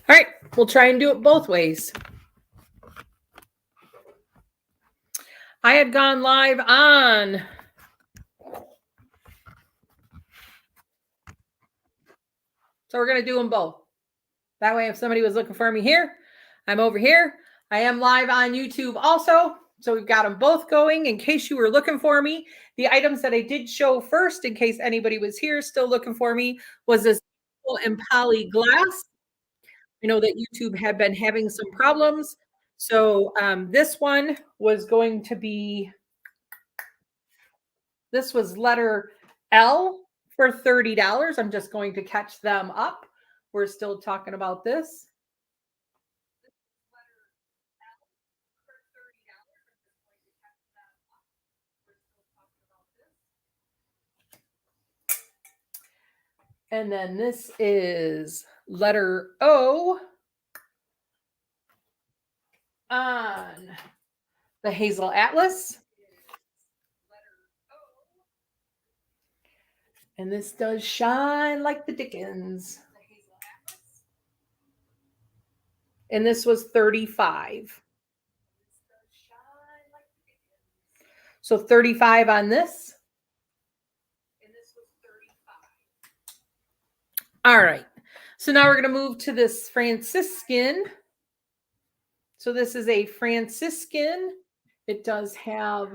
All right, we'll try and do it both ways. I had gone live on so we're going to do them both. That way, if somebody was looking for me here, I'm over here. I am live on YouTube also. So we've got them both going in case you were looking for me. The items that I did show first, in case anybody was here still looking for me, was this and poly glass. I know that YouTube had been having some problems. So this one was going to be, this was letter L for $30. I'm just going to catch them up. We're still talking about this. And then this is letter O on the Hazel Atlas. And this does shine like the Dickens. And this was 35. So 35 on this. All right. So now we're going to move to this Franciscan. So this is a Franciscan. It does have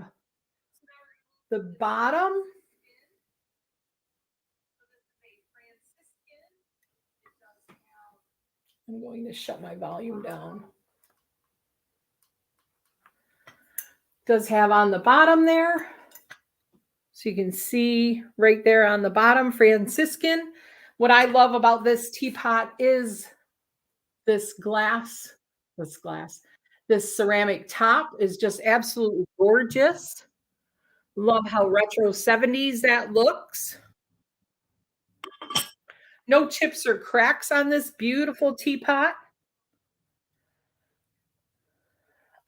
the bottom. I'm going to shut my volume down. Does have on the bottom there. So you can see right there on the bottom, Franciscan. What I love about this teapot is this glass, this ceramic top is just absolutely gorgeous. Love how retro 70s that looks. No chips or cracks on this beautiful teapot.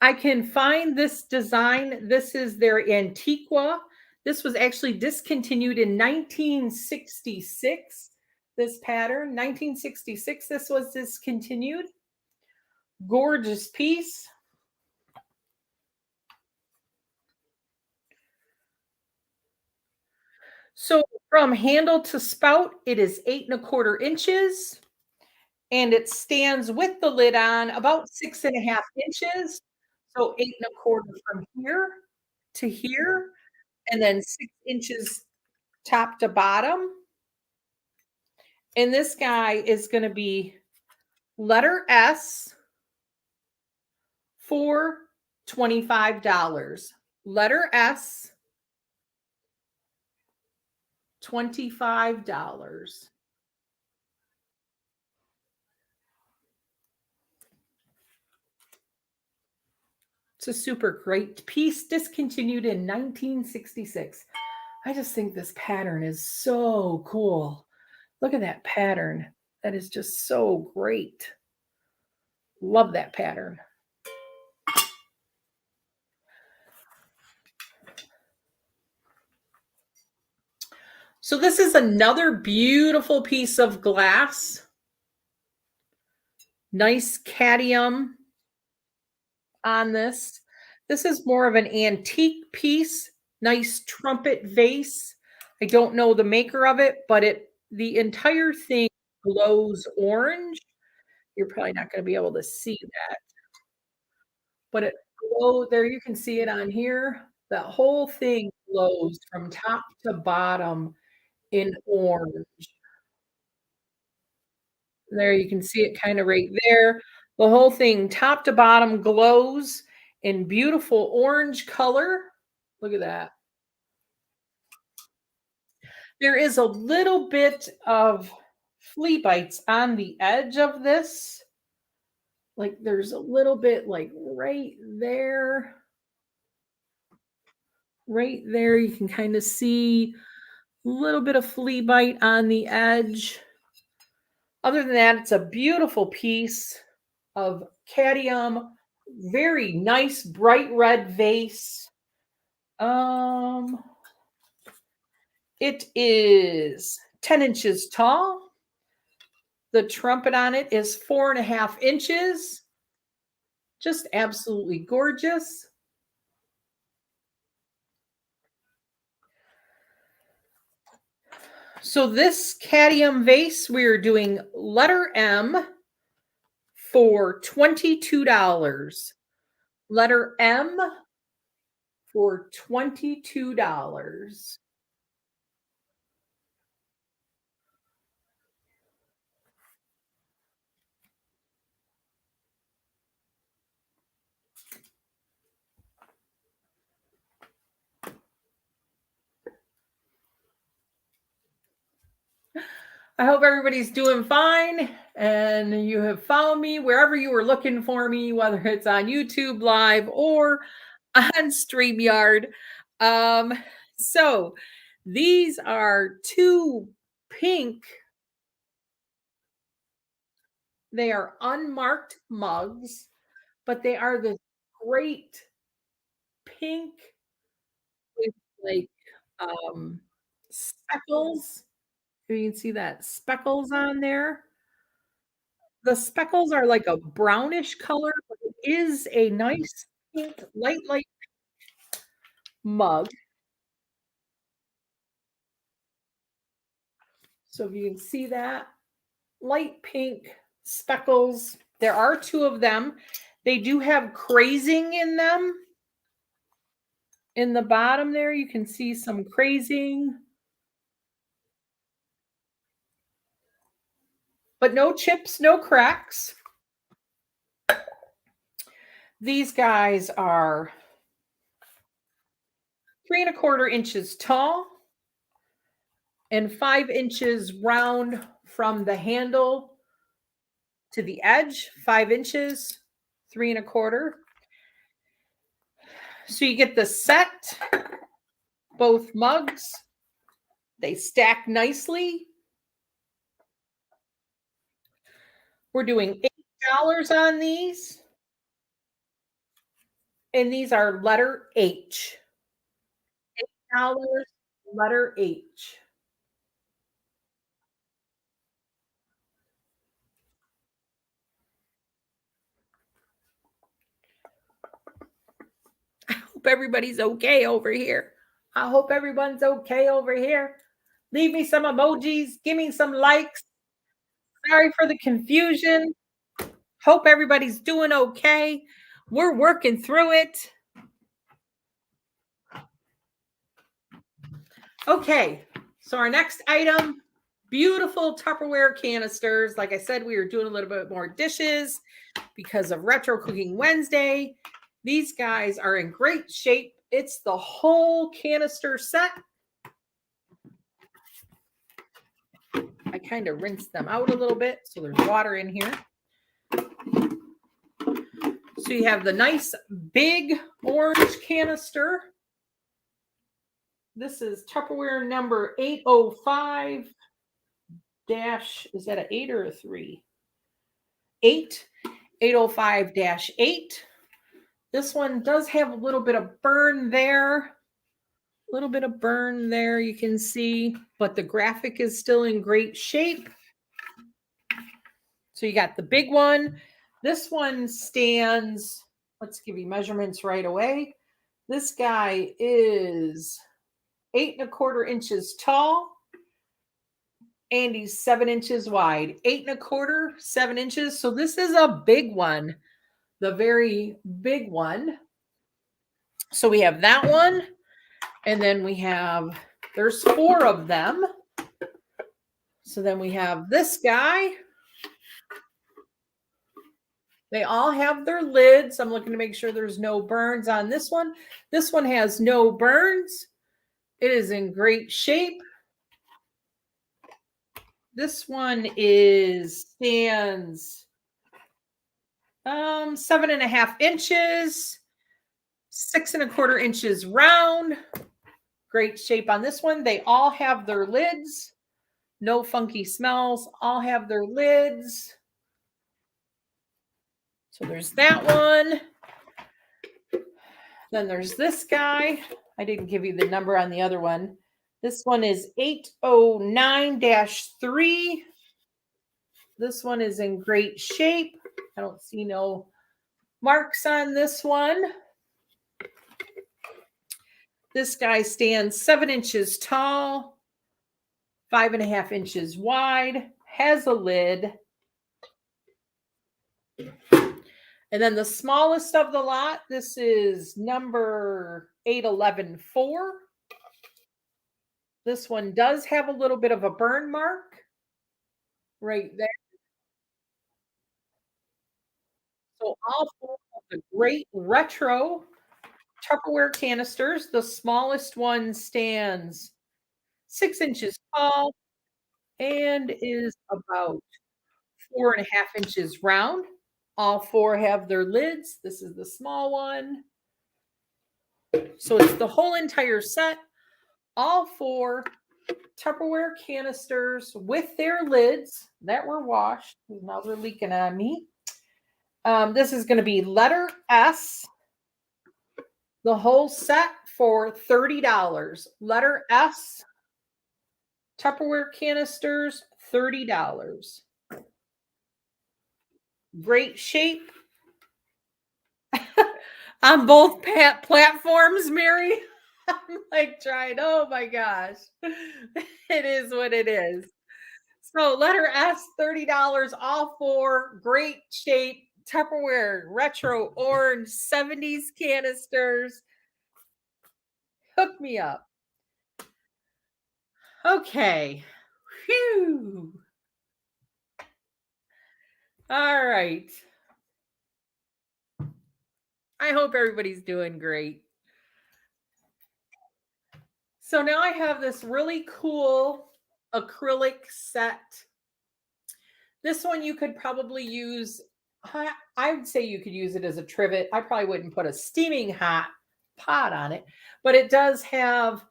I can find this design. This is their Antiqua. This was actually discontinued in 1966. This pattern, 1966, this was discontinued. Gorgeous piece. So from handle to spout, it is 8¼ inches. And it stands with the lid on about 6½ inches. So 8¼ from here to here, and then 6 inches top to bottom. And this guy is going to be letter S for $25. Letter S, $25. It's a super great piece, discontinued in 1966. I just think this pattern is so cool. Look at that pattern. That is just so great. Love that pattern. So this is another beautiful piece of glass. Nice cadmium on this. This is more of an antique piece. Nice trumpet vase. I don't know the maker of it, but the entire thing glows orange. You're probably not going to be able to see that. But it glows, there you can see it on here. That whole thing glows from top to bottom in orange. There you can see it kind of right there. The whole thing top to bottom glows in beautiful orange color. Look at that. There is a little bit of flea bites on the edge of this. Like there's a little bit like right there. Right there, you can kind of see a little bit of flea bite on the edge. Other than that, it's a beautiful piece of cadmium, very nice bright red vase. It is 10 inches tall. The trumpet on it is 4.5 inches. Just absolutely gorgeous. So this cadmium vase, we're doing letter M for $22. Letter M for $22. I hope everybody's doing fine and you have found me wherever you were looking for me, whether it's on YouTube Live or on StreamYard. Um, so these are two pink, they are unmarked mugs, but they are the great pink with like speckles. You can see that speckles on there. The speckles are like a brownish color, but it is a nice pink, light mug. So if you can see that, light pink speckles. There are two of them. They do have crazing in them. In the bottom there, you can see some crazing, but no chips, no cracks. These guys are 3.25 inches tall and 5 inches round from the handle to the edge, 5 inches, 3.25. So you get the set, both mugs. They stack nicely. We're doing $8 on these. And these are letter H. $8, letter H. I hope everybody's okay over here. I hope everyone's okay over here. Leave me some emojis. Give me some likes. Sorry for the confusion. Hope everybody's doing okay. We're working through it. Okay, so our next item, beautiful Tupperware canisters. Like I said, we are doing a little bit more dishes because of Retro Cooking Wednesday. These guys are in great shape. It's the whole canister set. I kind of rinsed them out a little bit, so there's water in here. So you have the nice big orange canister. This is Tupperware number 805 dash, is that an 8 or a 3? 8, 805-8. This one does have a little bit of burn there. A little bit of burn there, you can see, but the graphic is still in great shape. So you got the big one. This one stands, let's give you measurements right away. This guy is 8.25 inches tall and he's 7 inches wide. 8.25, 7 inches. So this is a big one, the very big one. So we have that one, and then we have, there's 4 of them. So then we have this guy. They all have their lids. I'm looking to make sure there's no burns on this one. This one has no burns. It is in great shape. This one stands 7.5 inches, 6.25 inches round. Great shape on this one. They all have their lids. No funky smells. All have their lids. So there's that one. Then there's this guy. I didn't give you the number on the other one. This one is 809-3. This one is in great shape. I don't see no marks on this one. This guy stands 7 inches tall, 5.5 inches wide, has a lid. And then the smallest of the lot, this is number 8114. This one does have a little bit of a burn mark right there. So all four of the great retro Tupperware canisters. The smallest one stands 6 inches tall and is about 4.5 inches round. All four have their lids. This is the small one. So it's the whole entire set. All four Tupperware canisters with their lids that were washed. Now they're leaking on me. This is going to be letter S. The whole set for $30. Letter S. Tupperware canisters, $30. Great shape on both platforms, Mary. I'm like trying. Oh my gosh. It is what it is. So letter S, $30, all four, great shape, Tupperware, retro orange, 70s canisters. Hook me up. Okay. Phew. All right. I hope everybody's doing great. So now I have this really cool acrylic set. This one you could probably use. I would say you could use it as a trivet. I probably wouldn't put a steaming hot pot on it, but it does have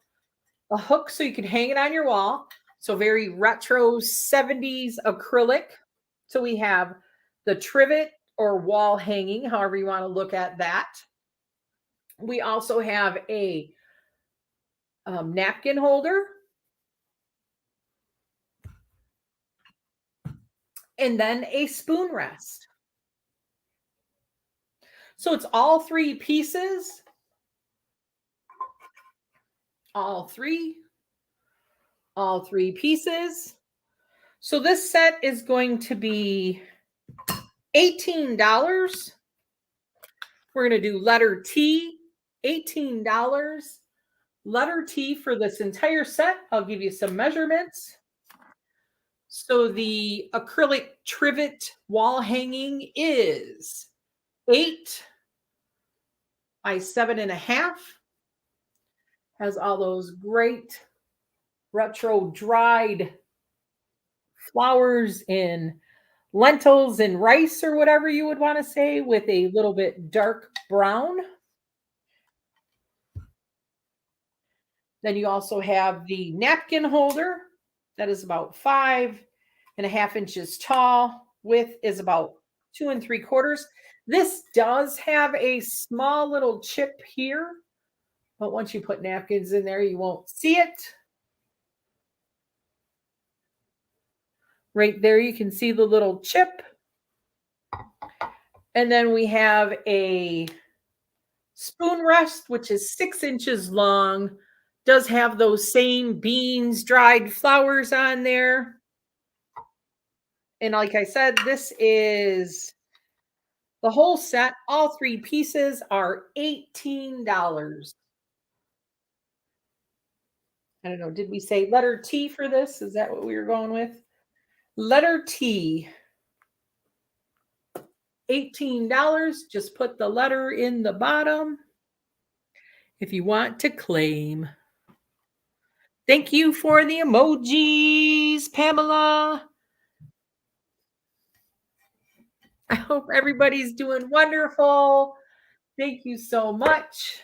a hook so you can hang it on your wall. So very retro 70s acrylic. So we have the trivet or wall hanging, however you want to look at that. We also have a napkin holder. And then a spoon rest. So it's all three pieces. All three pieces. So this set is going to be $18. We're going to do letter T, $18. Letter T for this entire set. I'll give you some measurements. So the acrylic trivet wall hanging is 8 by 7.5. Has all those great retro dried flowers in lentils and rice or whatever you would want to say with a little bit dark brown. Then you also have the napkin holder that is about 5.5 inches tall. Width is about 2 3/4. This does have a small little chip here, but once you put napkins in there, you won't see it. Right there, you can see the little chip. And then we have a spoon rest, which is 6 inches long. Does have those same beans, dried flowers on there. And like I said, this is the whole set. All three pieces are $18. I don't know. Did we say letter T for this? Is that what we were going with? Letter T. $18. Just put the letter in the bottom if you want to claim. Thank you for the emojis, Pamela. I hope everybody's doing wonderful. Thank you so much.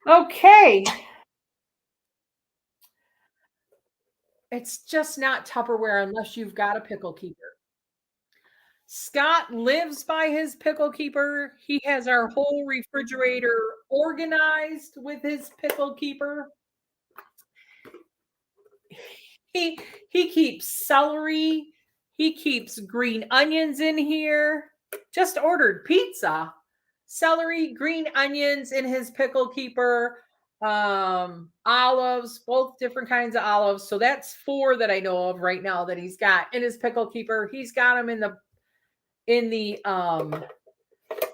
Okay. It's just not Tupperware unless you've got a pickle keeper. Scott lives by his pickle keeper. He has our whole refrigerator organized with his pickle keeper. He he keeps celery, he keeps green onions in here. Just ordered pizza. Celery, green onions in his pickle keeper, olives, both different kinds of olives. So that's four that I know of right now that he's got in his pickle keeper. He's got them in the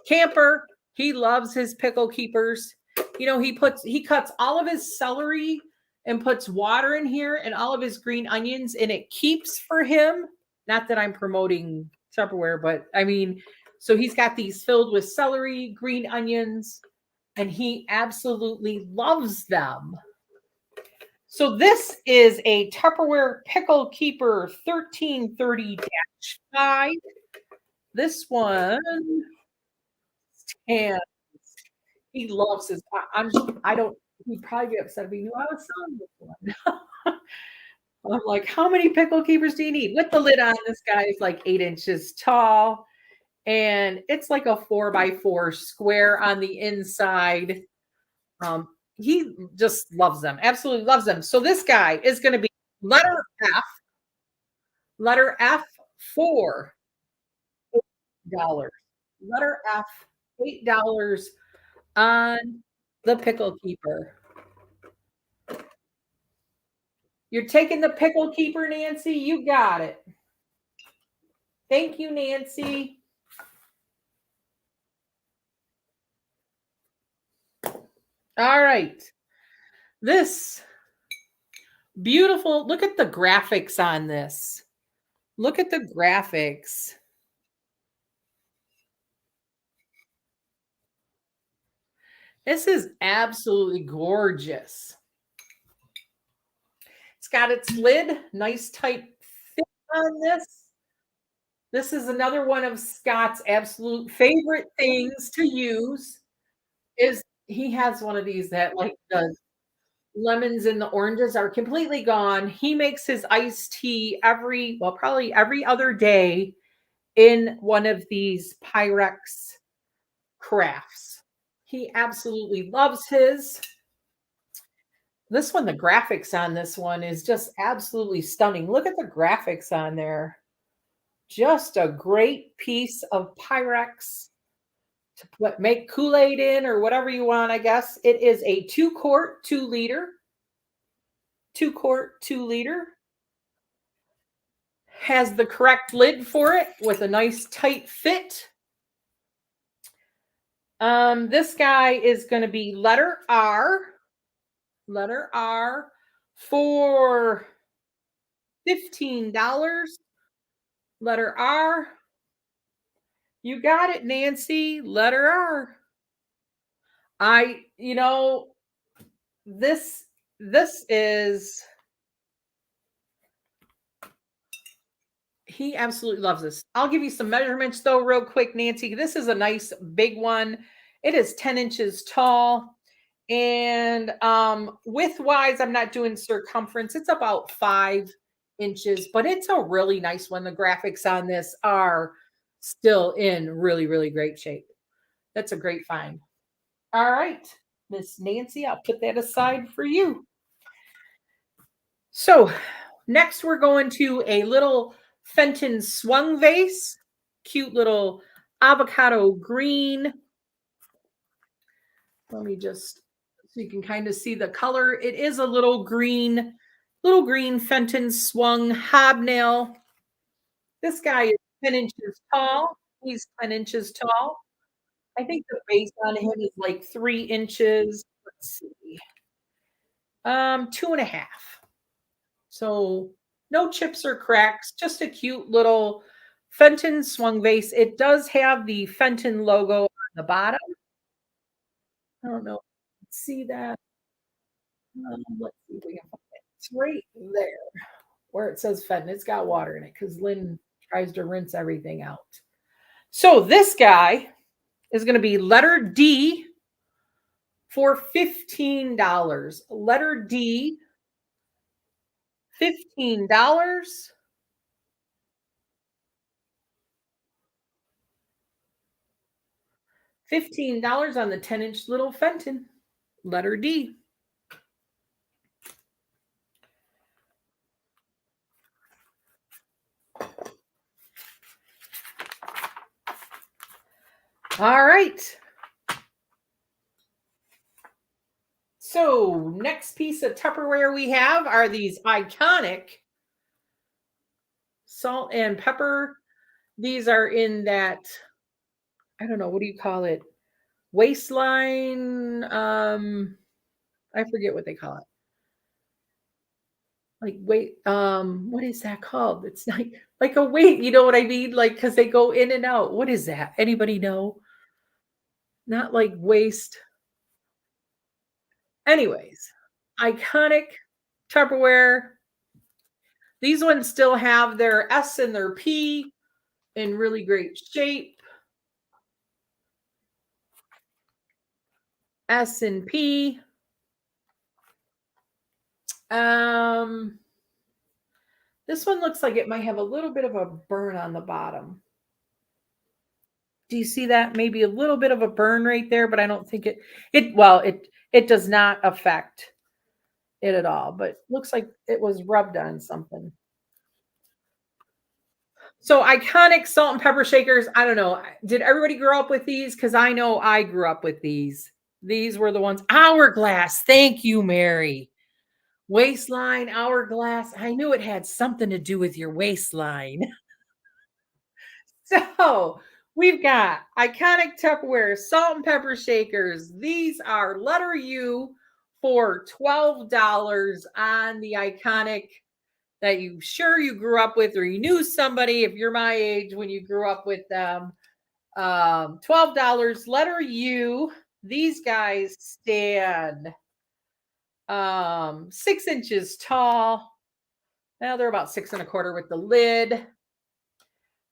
camper. He loves his pickle keepers. He cuts all of his celery and puts water in here and all of his green onions, and it keeps for him. Not that I'm promoting Tupperware, but I mean, so he's got these filled with celery, green onions, and he absolutely loves them. So this is a Tupperware Pickle Keeper 1330-5. This one, and he loves his. I don't. He'd probably be upset if he knew I was selling this one. I'm like, how many pickle keepers do you need? With the lid on, this guy is like 8 inches tall, and it's like a 4x4 square on the inside. He just loves them, absolutely loves them. So this guy is going to be letter F, letter F for $8. Letter F, $8 on the pickle keeper. You're taking the pickle keeper, Nancy? You got it. Thank you, Nancy. All right. This beautiful, look at the graphics on this. Look at the graphics. This is absolutely gorgeous. It's got its lid, nice tight fit on this. This is another one of Scott's absolute favorite things to use is he has one of these that like the lemons and the oranges are completely gone. He makes his iced tea probably every other day in one of these Pyrex crafts. He absolutely loves his. This one, the graphics on this one is just absolutely stunning. Look at the graphics on there. Just a great piece of Pyrex to make Kool-Aid in or whatever you want, I guess. It is a 2-quart, 2-liter. 2-quart, 2-liter. Has the correct lid for it with a nice tight fit. This guy is going to be letter R. Letter R for $15. Letter R. You got it, Nancy. Letter R. This is he absolutely loves this. I'll give you some measurements though, real quick, Nancy. This is a nice big one. It is 10 inches tall. And width wise, I'm not doing circumference. It's about 5 inches, but it's a really nice one. The graphics on this are still in really, really great shape. That's a great find. All right, Miss Nancy, I'll put that aside for you. So next we're going to a little Fenton swung vase. Cute little avocado green. Let me just, so you can kind of see the color. It is a little green Fenton swung hobnail. This guy is 10 inches tall. He's 10 inches tall. I think the base on him is like 3 inches. Let's see. 2.5. So no chips or cracks, just a cute little Fenton swung vase. It does have the Fenton logo on the bottom. I don't know if you can see that. Let's see if we can find it. It's right there where it says Fenton. It's got water in it because Lynn tries to rinse everything out. So this guy is going to be letter D for $15. Letter D, $15. $15 on the 10-inch little Fenton. Letter D. All right. So, next piece of Tupperware we have are these iconic salt and pepper. These are in that, I don't know, what do you call it? Waistline. I forget what they call it. Like wait, what is that called? It's like a weight, you know what I mean? Like because they go in and out. What is that? Anybody know? Not like waist. Anyways, iconic Tupperware. These ones still have their S and their P in really great shape. S and P. Um, this one looks like it might have a little bit of a burn on the bottom. Do you see that? Maybe a little bit of a burn right there, but I don't think it does not affect it at all, but looks like it was rubbed on something. So iconic salt and pepper shakers. I don't know. Did everybody grow up with these? Because I know I grew up with these. These were the ones. Hourglass. Thank you, Mary. Waistline, hourglass. I knew it had something to do with your waistline. So we've got iconic Tupperware salt and pepper shakers. These are letter U for $12 on the iconic that you sure you grew up with or you knew somebody if you're my age when you grew up with them. $12 letter U. These guys stand 6 inches tall. Now they're about 6 and a quarter with the lid.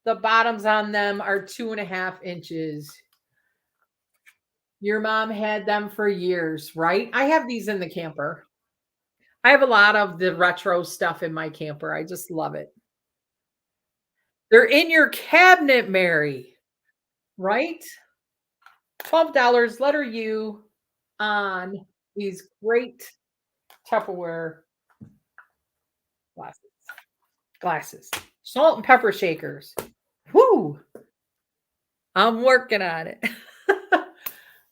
The bottoms on them are 2.5 inches. Your mom had them for years, right? I have these in the camper. I have a lot of the retro stuff in my camper. I just love it. They're in your cabinet, Mary, right? $12 letter U on these great Tupperware glasses. Glasses. Salt and pepper shakers. Whoo! I'm working on it.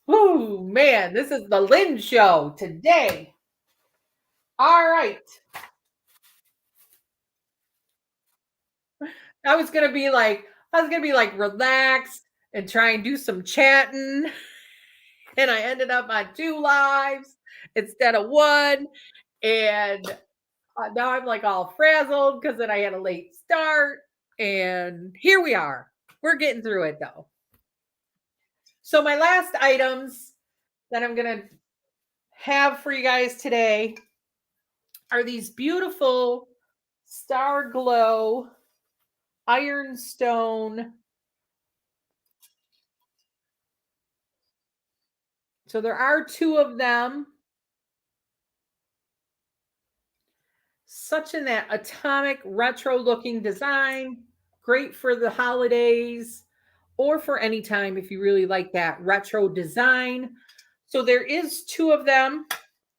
Whoo, man, this is the Lynn show today. All right. I was gonna be like relaxed and try and do some chatting. And I ended up on two lives instead of one. And now I'm like all frazzled because then I had a late start. And here we are. We're getting through it though. So my last items that I'm gonna have for you guys today are these beautiful Star Glow ironstone. So there are two of them. Such in that atomic retro looking design. Great for the holidays or for any time if you really like that retro design. So there is two of them.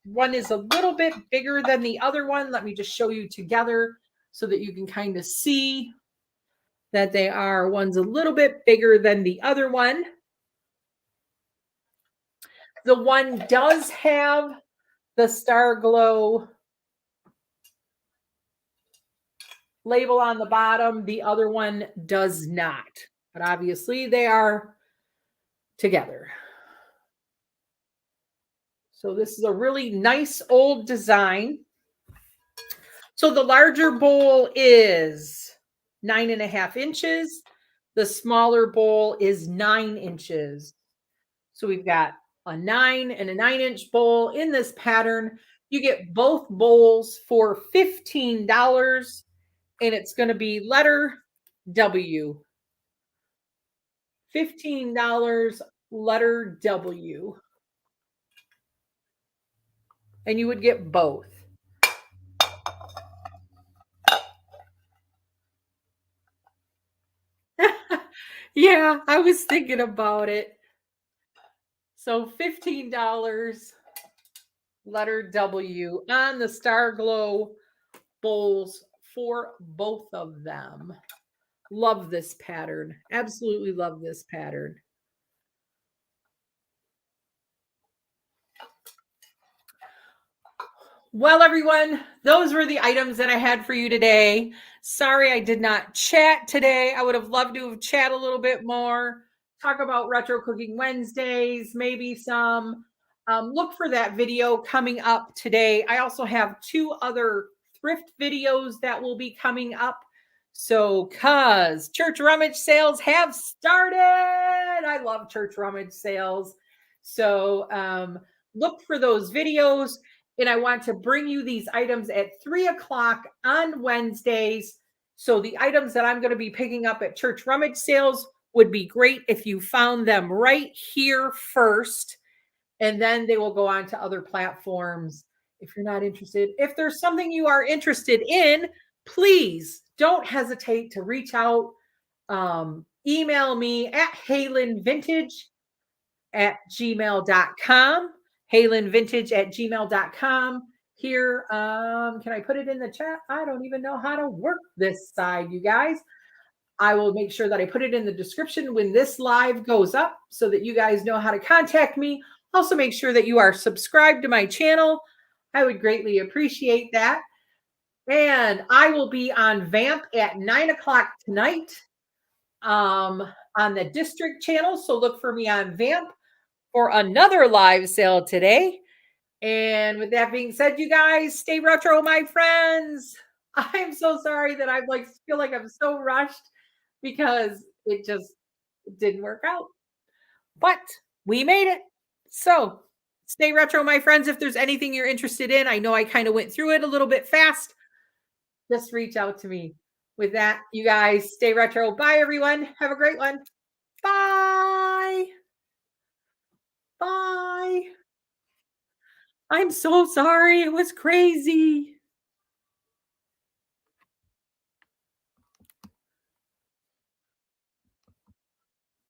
One is a little bit bigger than the other one. Let me just show you together so that you can kind of see that they are. One's a little bit bigger than the other one. The one does have the Star Glow label on the bottom. The other one does not. But obviously they are together. So this is a really nice old design. So the larger bowl is 9.5 inches. The smaller bowl is 9 inches. So we've got a 9 and a 9 inch bowl in this pattern. You get both bowls for $15 and it's going to be letter W. $15 letter W. And you would get both. Yeah, I was thinking about it. So $15 letter W on the Star Glow bowls for both of them. Love this pattern. Absolutely love this pattern. Well, everyone, those were the items that I had for you today. Sorry I did not chat today. I would have loved to have chat a little bit more, talk about Retro Cooking Wednesdays, maybe some. Look for that video coming up today. I also have two other thrift videos that will be coming up. So, cuz church rummage sales have started. I love church rummage sales. So, look for those videos. And I want to bring you these items at 3 o'clock on Wednesdays. So the items that I'm going to be picking up at church rummage sales would be great if you found them right here first, and then they will go on to other platforms if you're not interested. If there's something you are interested in, please don't hesitate to reach out. Email me at halynnvintage@gmail.com. Halynnvintage@gmail.com. Here, can I put it in the chat? I don't even know how to work this side, you guys. I will make sure that I put it in the description when this live goes up so that you guys know how to contact me. Also, make sure that you are subscribed to my channel. I would greatly appreciate that. And I will be on Vamp at 9 o'clock tonight on the district channel. So look for me on Vamp for another live sale today. And with that being said, you guys stay retro, my friends. I'm so sorry that I feel like I'm so rushed because it just didn't work out. But we made it. So stay retro, my friends. If there's anything you're interested in, I know I kind of went through it a little bit fast. Just reach out to me. With that, you guys stay retro. Bye, everyone. Have a great one. Bye. Bye. I'm so sorry. It was crazy.